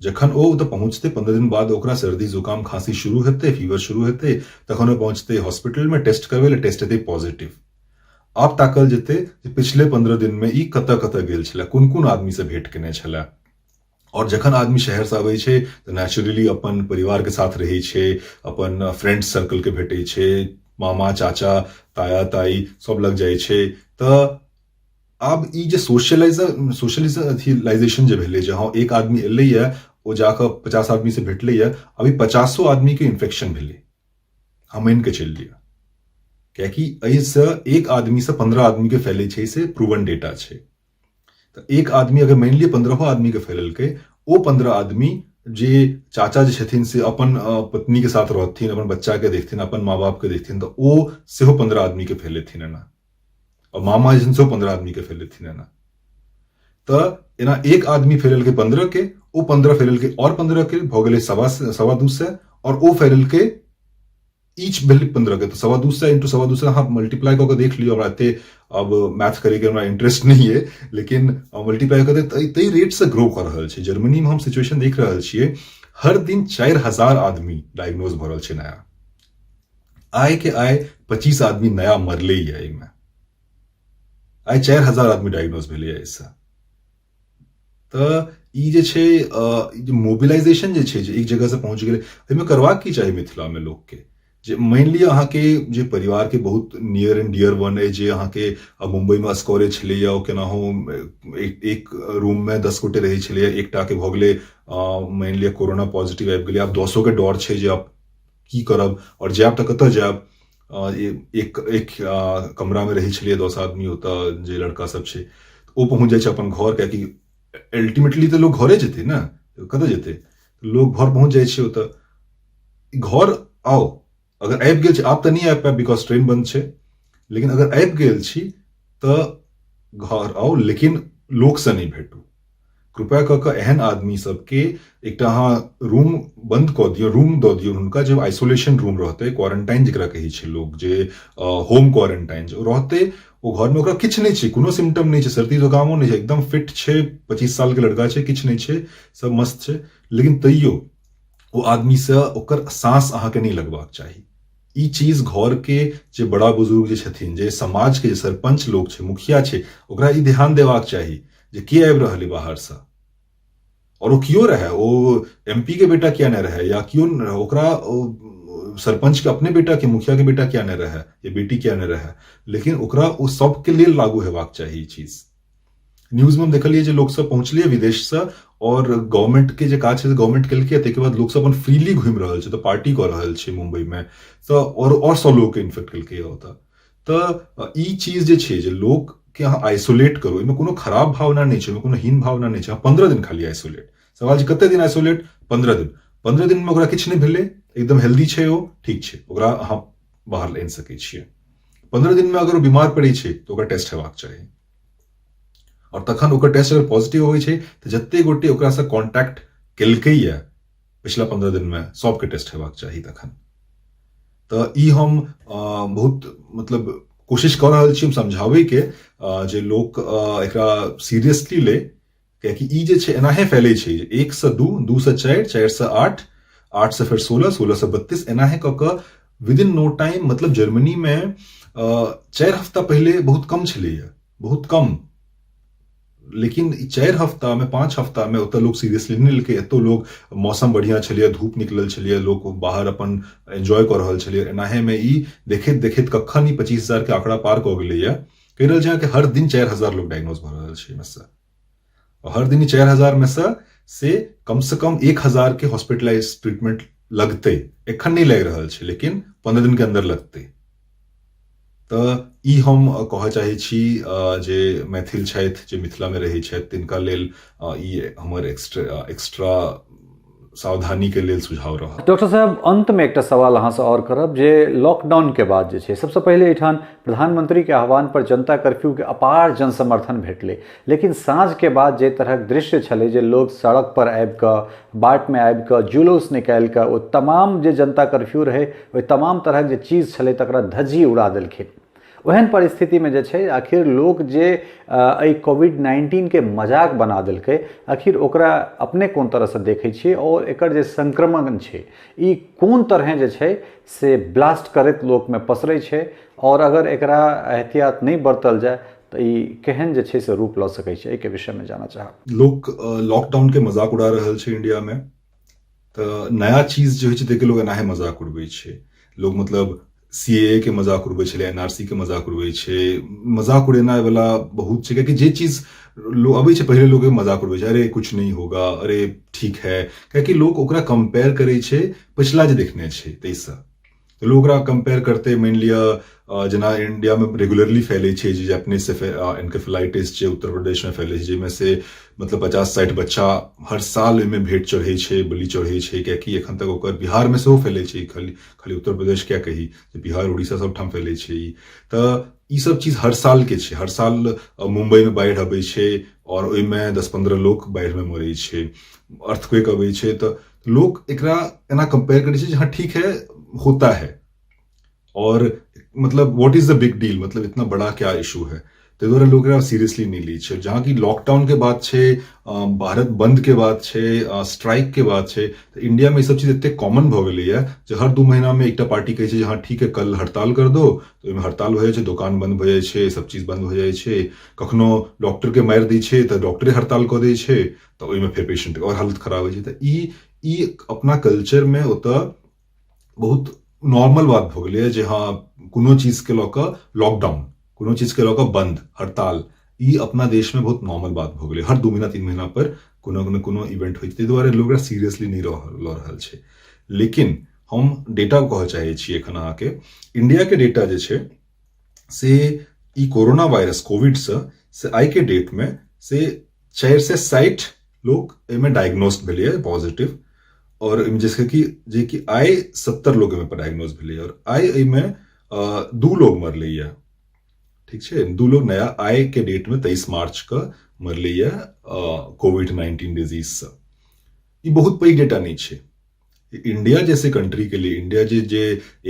जखन ओ ओतऽ पहुँचते 15 दिन बाद ओकरा सर्दी जुकाम खांसी शुरू हेतै फीवर शुरू हेतै तखन ओ पहुँचते हॉस्पिटल में टेस्ट करबै लए टेस्ट हेतै पॉजिटिव आब ताकल जेतै जे पिछले 15 दिन में ई कतऽ गेल छलै कोन आदमी से भेंट केने छलै और जखन आदमी शहर से आबै छै तऽ नेचुरली अपन परिवार के साथ रहै छै अपन फ्रेंड सर्कल के भेटै छै मामा चाचा ताया ताई सब लग जाइ छै तऽ आब ई जे सोशलाइजेशन जे भेलै जे हाँ एक आदमी एलैए ओ जाकऽ 50 आदमी से भेटलैए अभी 50 आदमी के इन्फेक्शन भेलै हम मानि के चलि लिअ कियाकि एहिसँ एक आदमी से 15 आदमी के फैलै छै से प्रूवन डेटा छै तऽ एक आदमी अगर मानि लिअ 15 आदमी के फैललकै ओ 15 आदमी जे चाचा जे छथिन से अपन पत्नी के साथ रहथिन, अपन बच्चा के देखथिन, अपन माँ बाप के देखथिन, तो ओ सेहो 15 आदमी के फैलेथिन एना, और मामा जे छथिन सेहो 15 आदमी के फैलेथिन एना। तो एना एक आदमी फैलल के 15 के, ओ 15 फैलल के और 15 के, भ गेलै 2.25, और ओ फैलल के ईच भेल 15 के। तो 2.25 इंटू 2.25 हाँ मल्टीप्लाई करके देख लियो, हमरा एते अब मैथ करे के हमरा इंटरेस्ट नहीं है, लेकिन मल्टीप्लाई करते तई रेट से ग्रो कर रहल छै। जर्मनी में हम सिचुएशन देख रहल छियै, हर दिन 4000 आदमी डायग्नोज भ रहल छै नया, आय के आय 25 आदमी नया मरले है एहिमे, आय 4000 आदमी डायग्नोज भेलै है इससे। तऽ ई जे छै मोबिलाइजेशन जे छै, जे एक जगह से पहुंच गेलै, एहिमे करबाक की चाही मिथिला में लोग के, जे मान लिअ अहाँके जे परिवार के बहुत नियर एंड डियर वन अइ, जे अहाँके मुंबई में असकरे छलैए, ओ केनाहु एक रूम में 10 गोटे रहै छलैए, एकटा के भऽ गेलै मान लिअ कोरोना पॉजिटिव आबि गेलै, आब 10 के डर छै जे आब की करब, और जायब तऽ कतऽ जायब। एक कमरा में रहै छलियै 10 आदमी, ओतऽ जे लड़का सब छै ओ पहुंच जाइ छै अपन घर, कियाकि अल्टीमेटली तो लोग घरे जेते ना, कतऽ जेते, लोग घर पहुंच जाइ छै ओतऽ। घर आओ, अगर आबि गेल छी, आप तऽ नहीं आबि पायब बिकॉज ट्रेन बंद छै, लेकिन अगर आबि गेल छी तऽ घर आओ, लेकिन लोक से नहीं भेटू। कृपया कऽ कऽ एहन आदमी सबके एकटा अहाँ रूम बंद कऽ दियौ, रूम दऽ दियौ हुनका, जे आइसोलेशन रूम रहते, क्वारंटाइन जकरा कहै छै लोग, जे होम क्वारंटाइन जे रहते, ओ घर में ओकरा किछु नहीं छै, कोनो सिम्टम नहीं छै, सर्दी जुकामो नहीं छै, एकदम फिट छै, 25 साल के लड़का छै, किछु नहीं छै, सब मस्त छै, लेकिन तैयो ओ आदमी से ओकर सांस अहाँके नहीं लगबाक चाही। ई चीज घर के जे बड़ा बुजुर्ग जे छथिन, जे समाज के जे सरपंच लोग छै, मुखिया छै, ओकरा ई ध्यान देबाक चाही जे के आबि रहल है बाहर से, और वो क्यों रहे, वो एमपी के बेटा क्या नहीं रहे, या क्यों ओकरा सरपंच के अपने बेटा के, मुखिया के बेटा क्या नहीं रहे, या बेटी क्या नहीं रहे, लेकिन ओकरा वो सबके लिए लागू हेबाक चाही। ई चीज न्यूज में हम देखलिए जे लोग सब पहुंचलिए विदेश से, और गवर्नमेंट के जे काज छै गवर्नमेंट केलकै, ताहि के बाद लोग सब अपन फ्रीली घूमि रहल छै, तो पार्टी कर रहल छै मुंबई में, तो और 100 लोग के इन्फेक्ट केलकै होता। तो ई चीज जे छै, जे लोग के अहाँ आइसोलेट करो, इनमें कोनो खराब भावना नहीं छै, कोनो हीन भावना नहीं छै। 15 दिन खाली आइसोलेट, सवाल छै कते दिन आइसोलेट, 15 दिन। 15 दिन में ओकरा किछु नहीं भेलै, एकदम हेल्दी छै, ओ ठीक छै, ओकरा अहाँ बाहर आनि सकै छियै। 15 दिन में अगर वो बीमार पड़ै छै तो ओकर टेस्ट हेबाक चाही, और तखन ओकर टेस्ट अगर पॉजिटिव होइ छै तऽ जते गोटे ओकरा से कॉन्टैक्ट केलकैया पिछला 15 दिन में, सबके टेस्ट हेबाक चाही तखन। तऽ ई हम बहुत मतलब कोशिश कर रहल छी हम समझाबै के, जे लोग एकरा सीरियसली ले, कियाकि ई जे छै एनाहे फैलै छै, 1 से 2, 2 से 4, 4 से 8, 8 से फिर 16, 16 से 32, एनाहे कऽ कऽ विद इन नो टाइम, मतलब जर्मनी में 4 हफ्ता पहले बहुत कम छलैया, बहुत कम, लेकिन 4 हफ्ता में, 5 हफ्ता में ओतऽ लोग सीरियसली नहीं लेलकै। एतो लोग, मौसम बढ़िया छलियै, धूप निकलल छलियै, लोग बाहर अपन एंजॉय कर रहल छलियै, एनाहे में ई देखैत देखैत कखन ई 25,000 के आंकड़ा पार कऽ गेलैया। कहि रहल छै कि हर दिन 4,000 लोग डायग्नोज भऽ रहल छै में से, और हर दिन 4,000 में से कम 1,000 के हॉस्पिटलाइज ट्रीटमेंट लगते, एखन नहीं लग रहल छै, लेकिन 15 दिन के अंदर लगते। तऽ ई हम कहऽ चाहै छी, जे मैथिल छथि, जे मिथिला में रहै छथि, तिनका लेल ई हमर एक्स्ट्रा सावधानी के लेल सुझाव रहत। डॉक्टर साहब, अंत में एक सवाल अहाँ से और करब, जे लॉकडाउन के बाद जे छै, सबसे पहले एठान प्रधानमंत्री के आह्वान पर जनता कर्फ्यू के अपार जन समर्थन भेटले, लेकिन साँझ के बाद जे तरह दृश्य छलै, जे लोग सड़क पर आबि कऽ, बाट में आबि कऽ, जुलूस निकालि कऽ, ओ तमाम जे जनता कर्फ्यू रहे, ओहि तमाम तरह जे चीज छलै तकरा धज्जी उड़ा देलखिन। ओहन परिस्थिति में जे छै, आखिर लोग जे एहि कोविड-19 के मजाक बना देलकै, आखिर ओकरा अपने कोन तरह से देखै छियै, और एकर जे संक्रमण छै ई कोन तरह जे छै से ब्लास्ट करैत लोक में पसरै छै, और अगर एकरा एहतियात नहीं बरतल जाए तऽ ई केहन जे छै से रूप लऽ सकै छै, एहिके विषय में जानना चाहब। लोग लॉकडाउन के मजाक उड़ा रहल छै इंडिया में, तऽ नया चीज जे होइ छै ताहिके लोग एनाहे मजाक उड़बै छै। लोग मतलब सीएए के मजाक उड़बै छलै, एनआरसी के मजाक उड़बै छै, मजाक उड़ेनाइ वाला बहुत छै, कियाकि जे चीज अबै छै पहले लोग मजाक उड़बै छै, अरे कुछ नहीं होगा, अरे ठीक है, कियाकि लोग ओकरा कंपेयर करै छै पिछला जे देखने छै ताहिसँ। तो लोग ओकरा कंपेयर करते मान लिया जना इंडिया में रेगुलरली फैले छे जे जापानीज से एनकेफेलाइटिस जे उत्तर प्रदेश में फैले छे जेमे से मतलब 50-60 बच्चा हर साल एमे भेंट चढ़े छे बलि चढ़े छे कियाकि एखन तक ओकर बिहार में सेहो फैले छे खाली खाली उत्तर प्रदेश क्या कही जे बिहार उड़ीसा सब ठाम फैले छे ई त ई सब चीज हर साल के छे हर साल मुंबई में बाढ़ि अबै छे और ओइमे 10-15 लोग बाढ़ि में मरे छे अर्थक्वेक अबै छे त लोग एकरा एना कंपेयर करे छे हाँ ठीक है होता है और मतलब what is the big deal मतलब इतना बड़ा क्या इशू है तो द्वारा लोग सीरियसली नहीं ली छे जहाँ की लॉकडाउन के बाद छे भारत बंद के बाद छे स्ट्राइक के बाद छे तो इंडिया में ये सब चीज इतने कॉमन भ गेलै है जो हर 2 महीना में एकटा पार्टी कहे छे हाँ ठीक है कल हड़ताल कर दो तो ओहिमे हड़ताल हो जाए छे दुकान बंद हो जाए छे सब चीज बंद हो जाए छे कखनो डॉक्टर के मारि दै छे तो डॉक्टरे हड़ताल क दै छे तो ओहिमे फिर पेशेंट और हालत खराब हो छे तो ई अपना कल्चर में ओतऽ बहुत नॉर्मल बात भ गेलै जे हाँ कोनो चीज के लऽ कऽ लॉकडाउन कोनो चीज के लऽ कऽ बंद हड़ताल ई अपना देश में बहुत नॉर्मल बात भ गेलै हर 2 महीना 3 महीना पर कोनो इवेंट होइ छै ताहि दुआरे लोग सीरियसली नहीं लऽ रहल छै लेकिन हम डेटा कहऽ चाहै छी एखन अहाँके इंडिया के डेटा जे छै से ई कोरोना वायरस कोविड से आइ के डेट में से 460 लोग एहिमे डायग्नोज भेलै पॉजिटिव और जैसे कि जे कि आइ 70 लोग एहिमे डायग्नोज भेलै और आइ एहिमे 2 लोग मरलै है ठीक है 2 लोग नया आय के डेट में 23 मार्च का मरलै है कोविड-19 डिजीज से ये बहुत पैघ डेटा नहीं है इंडिया जैसे कंट्री के लिए इंडिया जे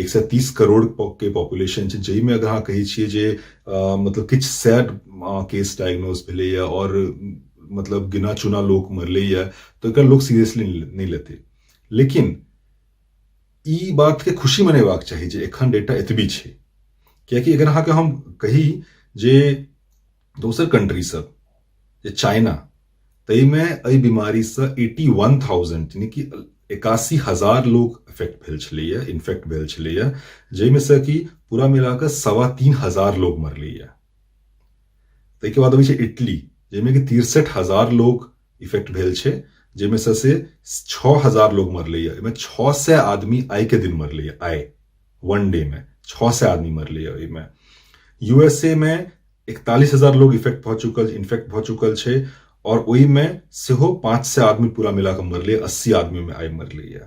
130 करोड़ के पॉपुलेशन छै जई में अगर अहाँ कहै छियै जे मतलब किछ सैड केस डायग्नोज भेलै है और मतलब गिना चुना लोग मरलै है तो एकर लोग सीरियसली नहीं लेते लेकिन ई बात के खुशी मनेबाक चाही जे एखन डेटा एतबी छै कियाकि अगर अहाँके हम कही जे दोसर कंट्री सब जे चाइना ताहिमे एहि बीमारी से 81,000 यानी कि 81,000 लोग इन्फेक्ट भेल छलैया जाहिमे से कि पूरा मिलाकर 3,500 लोग मरलै है ताहिके बाद अबै छै इटली जाहिमे कि 63,000 लोग इफेक्ट भेल छै जाहिमे से 6,000 लोग मरलै है एहिमे 600 आदमी आइ के दिन मरलै है आइ वन डे में 600 आदमी मरलै है एहिमे यूएसए में 41,000 लोग इन्फेक्ट भ चुकल छै और ओहिमे सेहो 500 आदमी पूरा मिलाकर मरलै 80 आदमी में आइ मरलै है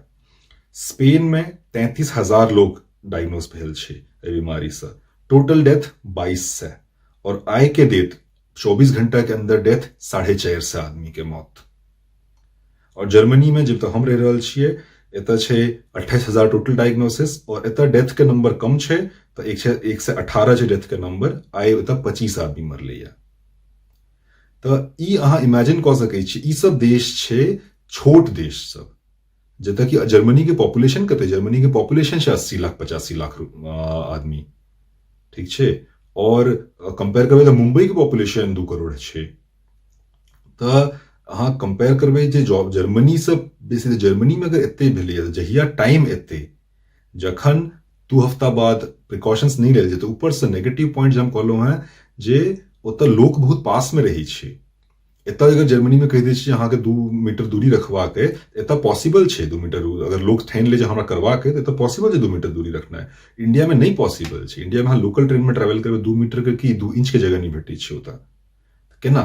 स्पेन में 33,000 लोग डायग्नोज भेल छै एहि बीमारी से टोटल डेथ 2200 और आइ के डेट 24 घंटा के अंदर डेथ 450 आदमी के मौत और जर्मनी में जब तक हम रह रहल छियै एतऽ छै 28,000 टोटल डायग्नोसिस और एतऽ डेथ के नंबर कम छै तो 118 छै डेथ के नंबर आइ एतऽ 25 आदमी मरलै है तो ई अहाँ इमेजिन कऽ सकै छी ई सब देश छै छोट देश सब जतऽ कि जर्मनी के पॉपुलेशन कते जर्मनी के पॉपुलेशन छै 80 लाख 85 लाख आदमी ठीक छै और कंपेयर करबै तऽ मुंबई के पॉपुलेशन 2 करोड़ छै तऽ अहाँ कंपेयर करबै जे जर्मनी से बेसी जर्मनी में अगर एते भेलै जहिया टाइम एते जखन 2 हफ्ता बाद प्रिकॉशंस नहीं लेल जेतै ऊपर से नेगेटिव पॉइंट हम कहलहुँ हैं जे ओतऽ लोक बहुत पास में रहै छै एतऽ अगर जर्मनी में कहि दै छी अहाँके 2 मीटर दूरी रखबाक है एतऽ पॉसिबल छै 2 मीटर अगर लोग ठानि ले जे हमरा करबाक है एतऽ पॉसिबल छै 2 मीटर दूरी रखना है इंडिया में नहीं पॉसिबल छै इंडिया में अहाँ लोकल ट्रेन में ट्रेवल करबै 2 मीटर के की 2 इंच के जगह नहीं भेटै छै ओतऽ केना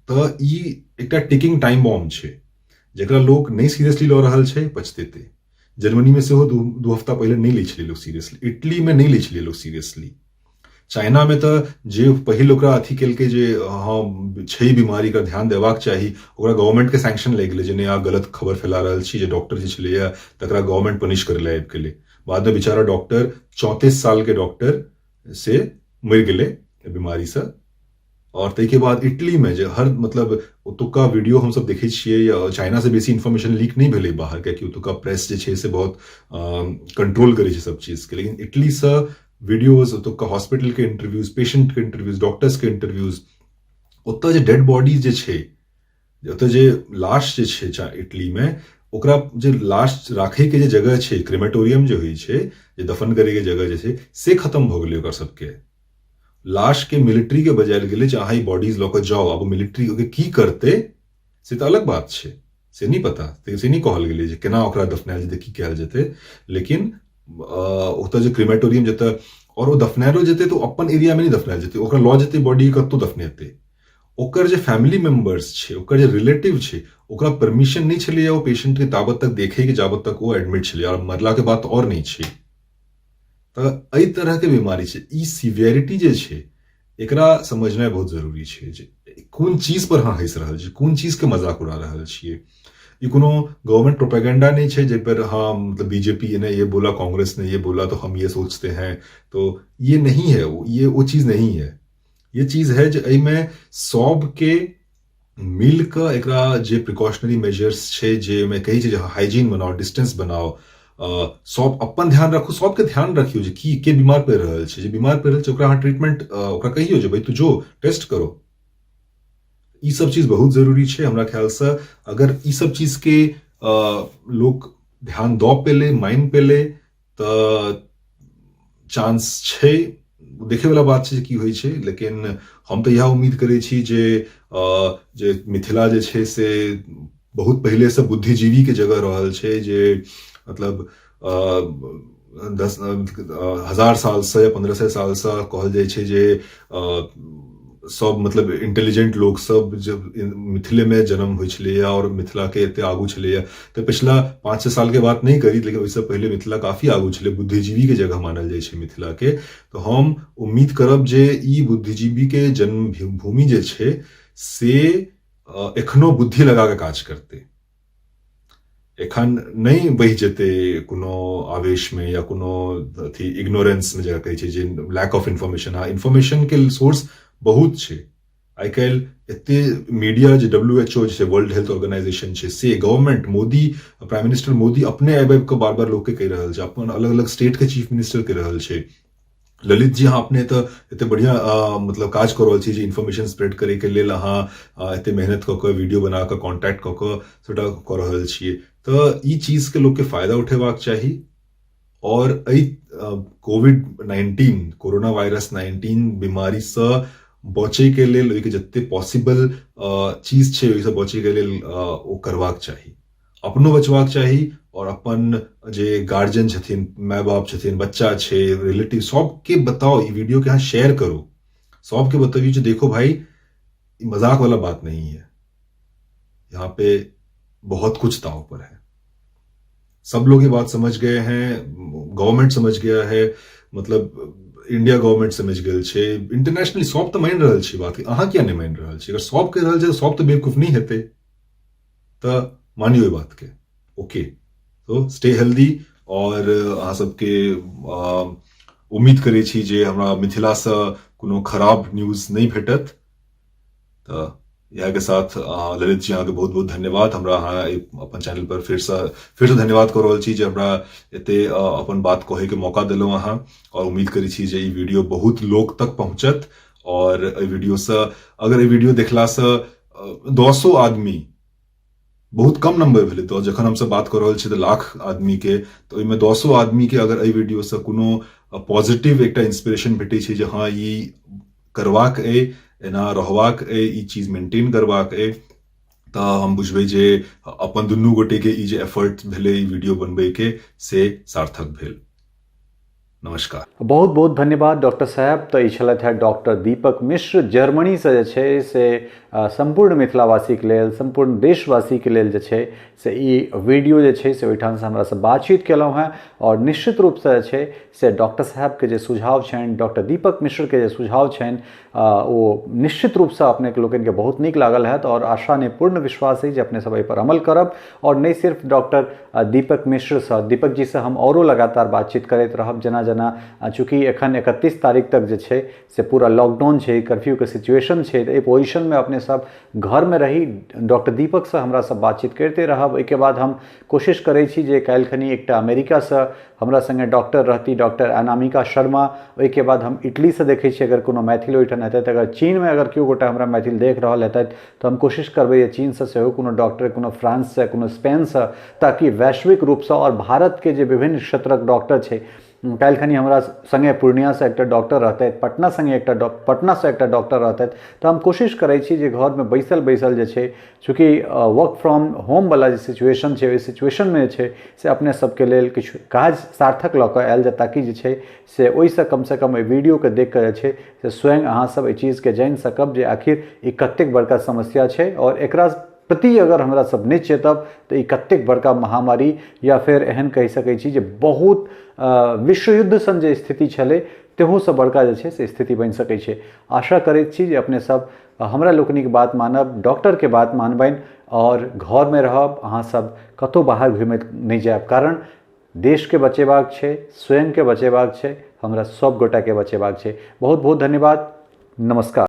तऽ ई एकटा टिकिंग टाइम बॉम्ब छै जेकरा लोग नहीं सीरियसली लऽ रहल छै पछतेते जर्मनी में सेहो 2 हफ्ता पहले नहीं लै छलै लोग सीरियसली इटली में नहीं लै छलै लोग सीरियसली चाइना में तऽ जे पहिल ओकरा अथी केलकै जे हाँ छै बीमारी का ध्यान देबाक चाही ओकरा गवर्नमेंट के सैंक्शन लागि गेलै जे नहि अहाँ गलत खबर फैला रहल छी जे डॉक्टर जे छलैया तकरा गवर्नमेंट पनिश करै लए आबि गेलै बाद में बेचारा डॉक्टर 34 साल के डॉक्टर से मरि गेलै बीमारी से और ताहिके बाद इटली में जे हर मतलब ओतुका वीडियो हम सब देखै छियै या चाइना से बेसी इन्फॉर्मेशन लीक नहीं भेलै बाहर कियाकि ओतुका प्रेस जे छै से बहुत कंट्रोल करै छै सब चीज के लेकिन इटली से वीडियोज ओतुका हॉस्पिटल के इंटरव्यूज पेशेंट के इंटरव्यूज डॉक्टर्स के इंटरव्यूज ओतऽ जे डेड बॉडी जे छै ओतऽ जे लाश जे छै इटली में ओकरा जे लाश राखै के जे जगह छै क्रेमेटोरियम जे होइ छै जे दफन करे के जगह जे छै से खत्म भ गेलै ओकर सबके लाश के मिलिट्री के बजायल गेलै जे अहाँ ई बॉडीज लऽ कऽ जाओ अब मिलिट्री ओके की करतै से तऽ अलग बात छै से नहीं पता से नहीं कहल गेलै जे केना ओकरा दफनायल जेतै की कयल जेतै लेकिन ओतऽ जे क्रिमेटोरियम जेतऽ और वो दफनाएलो जेतै तो अपन एरिया में नहीं दफनाएल जेतै, ओकरा लऽ जेतै बॉडी कतौ दफनेतै। ओकर जे फैमिली मेंबर्स छै, ओकर जे रिलेटिव छै, ओकरा परमिशन नहीं छलैया वो पेशेंट के ताबत तक देखे कि जाबत तक वो एडमिट छलै, और मरला के बाद तो और नहीं छै। तऽ एहि तरह के बीमारी छै, ई सीवियरिटी जे छै एकरा समझनाइ बहुत जरूरी छै जे कोन चीज पर अहाँ हंसि रहल छी, कोन चीज के मजाक उड़ा रहल छियै। ये कोनो गवर्नमेंट प्रोपेगेंडा नहीं है जिस पर हाँ मतलब बीजेपी ने ये बोला, कांग्रेस ने ये बोला तो हम ये सोचते हैं, तो ये नहीं है, ये वो चीज नहीं है। ये चीज है जो एहिमे सबके मिल कऽ एकरा जे प्रिकॉशनरी मेजर्स छै, जे मैं कही छै जे हाइजीन बनाओ, डिस्टेंस बनाओ, सब अपन ध्यान रखू, सबके ध्यान रखियो जे की के बीमार पड़ि रहल छै, जे बीमार पड़ि रहल छै ओकरा अहाँ ट्रीटमेंट ओकरा कहियो जे भाई तू जो टेस्ट करो। ई सब चीज बहुत जरूरी छै हमरा ख्याल से। अगर ई सब चीज के लोग ध्यान दऽ पेले, माइन पेले, तऽ चांस छै। देखे वाला बात छै की होइ छै, लेकिन हम तऽ इएह उम्मीद करै छी जे मिथिला जे छै से बहुत पहले से बुद्धिजीवी के जगह रहल छै, जे मतलब 10,000 साल से या 1500 साल से कहल जाइ छै जे सब मतलब इंटेलिजेंट लोग सब जब मिथिले में जन्म होइ छलैया और मिथिला के एते आगू छलैया। तो पिछला 5-6 साल के बात नहीं करी, लेकिन ओहिसँ पहले मिथिला काफी आगू छलै, बुद्धिजीवी के जगह मानल जाइ छै मिथिला के। तो हम उम्मीद करब जे ई बुद्धिजीवी के जन्म भूमि जे छै से एखनो बुद्धि लगा के काज करते, एखन नहीं बहि जेते कोनो आवेश में या कोनो अथी इग्नोरेंस में, जगह कहै छै जे लैक ऑफ इन्फॉर्मेशन। हाँ, इन्फॉर्मेशन के सोर्स बहुत छै आइ काल्हि, एते मीडिया जे WHO जे वर्ल्ड हेल्थ ऑर्गेनाइजेशन छै से, government Modi, prime minister Modi अपने आबि के बार बार लोग के कहि रहल छै, अपन अलग अलग स्टेट के चीफ मिनिस्टर कहि रहल छै। ललित जी अहाँ अपने तऽ एते बढ़िया मतलब काज कऽ रहल छी जे इन्फॉर्मेशन स्प्रेड करे के लेल अहाँ एते मेहनत कऽ के वीडियो बना के कॉन्टैक्ट कऽ के सबटा कऽ रहल छियै। तऽ ई चीज के लोग के फायदा उठेबाक चाही। और कोविड-19 कोरोना वायरस 19 बीमारी से बचे के लेल ओहिके जते पॉसिबल चीज छै ओहिसँ बचे के लेल ओ करबाक चाही, अपनो बचबाक चाही, और अपन जे गार्जियन छथिन, माय बाप छथिन, बच्चा छै, रिलेटिव, सबके बताओ, ई वीडियो के अहाँ शेयर करो, सबके बताइए जो देखो भाई मजाक वाला बात नहीं है, यहाँ पे बहुत कुछ दांव पर है। सब लोग ये बात समझ गए हैं, गवर्नमेंट समझ गया है, मतलब इंडिया गवर्नमेंट समझ गेल छै, इंटरनेशनली सब तो मान रहल छै बात, अहाँ किया नहीं मान रहल छी? अगर सब कह रहल छै तो सब तो बेवकूफ नहीं हेतै, तो मानियो बात के। ओके, तो स्टे हेल्दी, और अहाँ सबके उम्मीद करै छी जे हमरा मिथिला से कोनो खराब न्यूज नहीं भेटत। तऽ इएह के साथ ललित जी अहाँके बहुत बहुत धन्यवाद। हमरा अहाँ अपन चैनल पर फिर से धन्यवाद कऽ रहल छी जे हमरा एते अपन बात कहे के मौका देलहुँ अहाँ, और उम्मीद करै छी जे ई वीडियो बहुत लोग तक पहुंचत, और एहि वीडियो से अगर ई वीडियो देखला से 200 आदमी, बहुत कम नंबर भेलै, तो जखन हमसब बात कर रहल छी तऽ लाख आदमी के, तो ओहिमे 200 आदमी के अगर एहि वीडियो से कोनो पॉजिटिव एकटा इंस्पिरेशन भेटै छै जे हाँ ई करबाक अइ, एना रहबाक अइ, ई चीज मेंटेन करबाक अइ, तऽ हम बुझबै जे अपन दुनू गोटे के ई जे एफर्ट भेलै ई वीडियो बनबै के से सार्थक भेल। नमस्कार। बहुत बहुत धन्यवाद डॉक्टर साहब। तो ई छलथि है डॉक्टर दीपक मिश्र, जर्मनी से जे छै से संपूर्ण मिथिलावासी के लेल, संपूर्ण देशवासी के लेल जे छै से ई वीडियो जे छै से ओहिठाम से हमरा से बातचीत केलहुँ हैं, और निश्चित रूप से जे छै से डॉक्टर साहब के जे सुझाव छनि, डॉक्टर दीपक मिश्र के जे सुझाव छनि, वो निश्चित रूप से अपने लोकनि के बहुत नीक लागल हैत, और आशा ने पूर्ण विश्वास है जे अपने सब एहि पर अमल करब। और नहीं सिर्फ डॉक्टर दीपक मिश्र से, दीपक जी से हम औरो लगातार बातचीत करैत रहब, जेना जेना चूँकि एखन 31 तारीख तक जे छै से पूरा लॉकडाउन छै, कर्फ्यू के सिचुएशन छै, एहि पोजिशन में अपने सब घर में रही डॉक्टर दीपक से हमरा सब बातचीत करते रहब। ओहिके बाद हम कोशिश करै छी जे काल्हि खनी एकटा अमेरिका से हमरा संगे डॉक्टर रहती, डॉक्टर अनामिका शर्मा। ओहिके बाद हम इटली से देखै छी अगर कोनो मैथिल ओहिठाम हेतै, अगर चीन में अगर केओ गोटा हमरा मैथिल देख रहल हेतै तो हम कोशिश करबै जे चीन से सेहो कोनो डॉक्टर, कोनो फ्रांस से, कोनो स्पेन से, ताकि वैश्विक रूप से और भारत के जे विभिन्न क्षेत्रक डॉक्टर छै काल्हि खनी हमरा संगे पूर्णिया से एकटा डॉक्टर रहते, पटना संगे पटना से एकटा डॉक्टर रहते, तो हम कोशिश करै छी जे घर में बैसल बैसल जे छै, चूँकि वर्क फ्रॉम होम वाला जे सिचुएशन छै, ओहि सिचुएशन में जे छै से अपने सबके लेल किछु काज सार्थक लऽ कऽ आयल जाय, ताकि जे छै से ओहिसँ कम से कम एहि वीडियो के देख कऽ जे छै से स्वयं अहाँ सब एहि चीज के जानि सकब जे आखिर ई कतेक बड़का समस्या छै, और एकरा प्रति अगर हमरा सब नहीं चेतब तो ई कतेक बड़का महामारी या फिर एहन कहि सकै छी जे बहुत विश्व युद्ध सन जे स्थिति छलै तेहू से बड़का जे छै से स्थिति बनि सकै छै। आशा करैत छी जे अपने सब हमरा लोकनिक बात मानब, डॉक्टर के बात मानबनि और घर में रहब, अहाँ सब कतौ बाहर घुमैत नहीं जायब, कारण देश के बचेबाक छै, स्वयं के बचेबाक छै, हमरा सब गोटा के बचेबाक छै। बहुत बहुत धन्यवाद, नमस्कार।